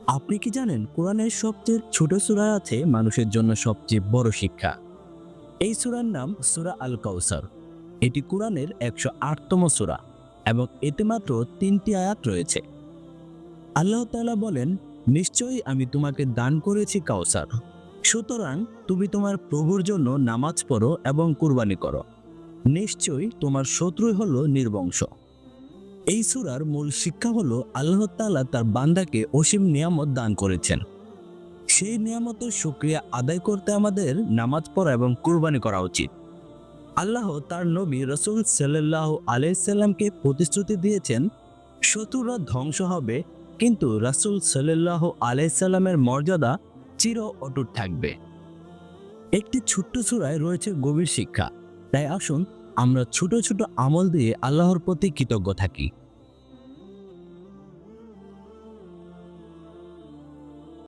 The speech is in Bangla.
আপনি কি জানেন কোরআনের সবচেয়ে ছোট সূরায় আছে মানুষের জন্য সবচেয়ে বড় শিক্ষা। এই সূরার নাম সূরা আল কাউসার। এটি কোরআনের 108তম সূরা এবং এতে মাত্র 3টি আয়াত রয়েছে। আল্লাহ তাআলা বলেন, নিশ্চয়ই আমি তোমাকে দান করেছি কাউসার, সুতরাং তুমি তোমার প্রভুর জন্য নামাজ পড়ো এবং কুরবানি করো। নিশ্চয়ই তোমার শত্রুই হলো নির্বংশ। এই সূরার মূল শিক্ষা হলো আল্লাহ তাআলা তার বান্দাকে অসীম নিয়ামত দান করেছেন। সেই নিয়ামতের শুকরিয়া আদায় করতে আমাদের নামাজ পড়া এবং কুরবানি করা উচিত। আল্লাহ তার নবী রাসূল সাল্লাল্লাহু আলাইহি সাল্লামকে প্রতিশ্রুতি দিয়েছেন, শত্রুরা ধ্বংস হবে কিন্তু রাসূল সাল্লাল্লাহু আলাইহি সাল্লামের মর্যাদা চির অটুট থাকবে। একটি ছোট্ট সূরায় রয়েছে গভীর শিক্ষা। তাই আসুন আমরা ছোট ছোট আমল দিয়ে আল্লাহর প্রতি কৃতজ্ঞ থাকি।